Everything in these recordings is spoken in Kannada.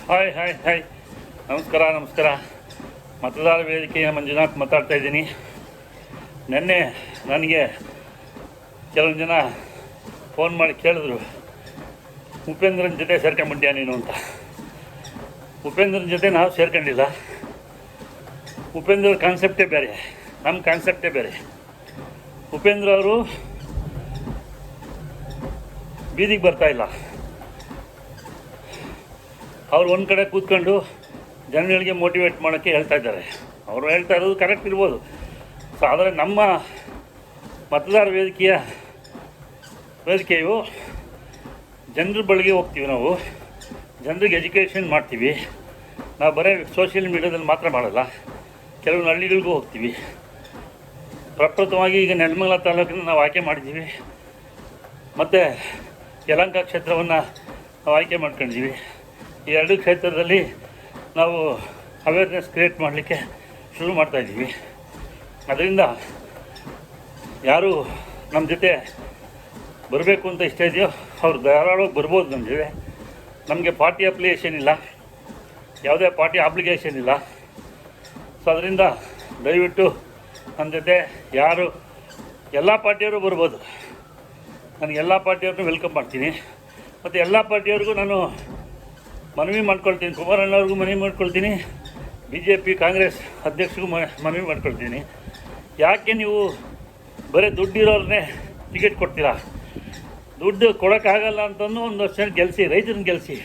ಹಾಯ್ ಹಾಯ್ ಹಾಯ್ ನಮಸ್ಕಾರ. ಮತದಾರ ವೇದಿಕೆಯ ಮಂಜುನಾಥ್ ಮಾತಾಡ್ತಾ ಇದ್ದೀನಿ. ನಿನ್ನೆ ನನಗೆ ಕೆಲವೊಂದು ಜನ ಫೋನ್ ಮಾಡಿ ಕೇಳಿದ್ರು, ಉಪೇಂದ್ರನ ಜೊತೆ ಸೇರ್ಕೊಂಡ್ಬಿಟ್ಯಾ ನೀನು ಅಂತ. ಉಪೇಂದ್ರನ ಜೊತೆ ನಾವು ಸೇರ್ಕೊಂಡಿಲ್ಲ. ಉಪೇಂದ್ರ ಕಾನ್ಸೆಪ್ಟೇ ಬೇರೆ, ನಮ್ಮ ಕಾನ್ಸೆಪ್ಟೇ ಬೇರೆ. ಉಪೇಂದ್ರ ಅವರು ಬೀದಿಗೆ ಬರ್ತಾಯಿಲ್ಲ. ಅವ್ರು ಒಂದು ಕಡೆ ಕೂತ್ಕೊಂಡು ಜನಗಳಿಗೆ ಮೋಟಿವೇಟ್ ಮಾಡೋಕ್ಕೆ ಹೇಳ್ತಾ ಇದ್ದಾರೆ. ಅವರು ಹೇಳ್ತಾ ಇರೋದು ಕರೆಕ್ಟ್ ಇರ್ಬೋದು. ಸೊ ಆದರೆ ನಮ್ಮ ಮತದಾರ ವೇದಿಕೆಯು ಜನರ ಬಳಿಗೆ ಹೋಗ್ತೀವಿ. ನಾವು ಜನರಿಗೆ ಎಜುಕೇಷನ್ ಮಾಡ್ತೀವಿ. ನಾವು ಬರೀ ಸೋಷಿಯಲ್ ಮೀಡ್ಯಾದಲ್ಲಿ ಮಾತ್ರ ಮಾಡಲ್ಲ, ಕೆಲವೊಂದು ಹಳ್ಳಿಗಳಿಗೂ ಹೋಗ್ತೀವಿ. ಪ್ರಪ್ರಥಮವಾಗಿ ಈಗ ನೆಲಮಂಗಲ ತಾಲೂಕನ್ನು ನಾವು ಆಯ್ಕೆ ಮಾಡಿದ್ದೀವಿ, ಮತ್ತು ಯಲಹಂಕ ಕ್ಷೇತ್ರವನ್ನು ನಾವು ಆಯ್ಕೆ ಮಾಡ್ಕೊಂಡಿದ್ದೀವಿ. ಈ ಎರಡು ಕ್ಷೇತ್ರದಲ್ಲಿ ನಾವು ಅವೇರ್ನೆಸ್ ಕ್ರಿಯೇಟ್ ಮಾಡಲಿಕ್ಕೆ ಶುರು ಮಾಡ್ತಾಯಿದ್ದೀವಿ. ಅದರಿಂದ ಯಾರು ನಮ್ಮ ಜೊತೆ ಬರಬೇಕು ಅಂತ ಇಷ್ಟ ಇದೆಯೋ ಅವ್ರು ಧಾರಾಳವಾಗಿ ಬರ್ಬೋದು ನಮ್ಮ ಜೊತೆ. ನಮಗೆ ಪಾರ್ಟಿ ಅಪ್ಲಿಕೇಶನ್ ಇಲ್ಲ, ಯಾವುದೇ ಪಾರ್ಟಿ ಅಪ್ಲಿಕೇಶನ್ ಇಲ್ಲ. ಸೊ ಅದರಿಂದ ದಯವಿಟ್ಟು ನಮ್ಮ ಜೊತೆ ಯಾರು ಎಲ್ಲ ಪಾರ್ಟಿಯವರು ಬರ್ಬೋದು. ನಾನು ಎಲ್ಲ ಪಾರ್ಟಿಯವ್ರನ್ನೂ ವೆಲ್ಕಮ್ ಮಾಡ್ತೀನಿ. ಮತ್ತು ಎಲ್ಲ ಪಾರ್ಟಿಯವ್ರಿಗೂ ನಾನು ಮನವಿ ಮಾಡ್ಕೊಳ್ತೀನಿ. ಕುಮಾರಣ್ಣವ್ರಿಗೂ ಮನವಿ ಮಾಡ್ಕೊಳ್ತೀನಿ, BJP ಕಾಂಗ್ರೆಸ್ ಅಧ್ಯಕ್ಷರಿಗೂ ಮನವಿ ಮಾಡ್ಕೊಳ್ತೀನಿ. ಯಾಕೆ ನೀವು ಬರೀ ದುಡ್ಡಿರೋರನ್ನೇ ಟಿಕೆಟ್ ಕೊಡ್ತೀರಾ? ದುಡ್ಡು ಕೊಡೋಕ್ಕಾಗಲ್ಲ ಅಂತಂದು ಒಂದು ವರ್ಷ ಗೆಲ್ಲಿಸಿ, ರೈತರನ್ನ ಗೆಲ್ಲಿಸಿ.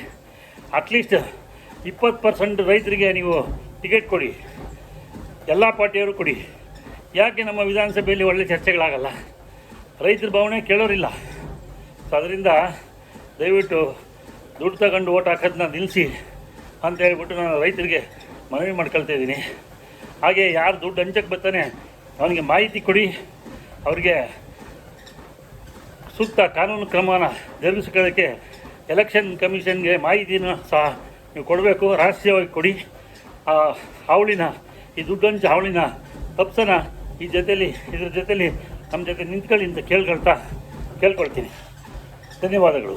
ಅಟ್ಲೀಸ್ಟ್ 20% ರೈತರಿಗೆ ನೀವು ಟಿಕೆಟ್ ಕೊಡಿ, ಎಲ್ಲ ಪಾರ್ಟಿಯವರು ಕೊಡಿ. ಯಾಕೆ ನಮ್ಮ ವಿಧಾನಸಭೆಯಲ್ಲಿ ಒಳ್ಳೆ ಚರ್ಚೆಗಳಾಗಲ್ಲ? ರೈತರ ಭಾವನೆ ಕೇಳೋರಿಲ್ಲ. ಸೊ ಅದರಿಂದ ದಯವಿಟ್ಟು ದುಡ್ಡು ತಗೊಂಡು ಓಟ್ ಹಾಕೋದನ್ನ ನಿಲ್ಲಿಸಿ ಅಂತ ಹೇಳ್ಬಿಟ್ಟು ನಾನು ರೈತರಿಗೆ ಮನವಿ ಮಾಡ್ಕೊಳ್ತಾ ಇದ್ದೀನಿ. ಹಾಗೆ ಯಾರು ದುಡ್ಡು ಹಂಚಕ್ಕೆ ಬರ್ತಾನೆ ಅವನಿಗೆ ಮಾಹಿತಿ ಕೊಡಿ, ಅವ್ರಿಗೆ ಸೂಕ್ತ ಕಾನೂನು ಕ್ರಮನ ಜರುಗಿಸ್ಕೊಳ್ಳೋಕ್ಕೆ ಎಲೆಕ್ಷನ್ ಕಮಿಷನ್ಗೆ ಮಾಹಿತಿನ ಸಹ ನೀವು ಕೊಡಬೇಕು, ರಹಸ್ಯವಾಗಿ ಕೊಡಿ. ಈ ದುಡ್ಡು ಹಂಚ ಹಾವಳಿನ ತಪ್ಸನ ಇದ್ರ ಜೊತೆಲಿ ನಮ್ಮ ಜೊತೆ ನಿಂತ್ಕೊಳ್ಳಿ ಅಂತ ಕೇಳ್ಕೊಳ್ತೀನಿ. ಧನ್ಯವಾದಗಳು.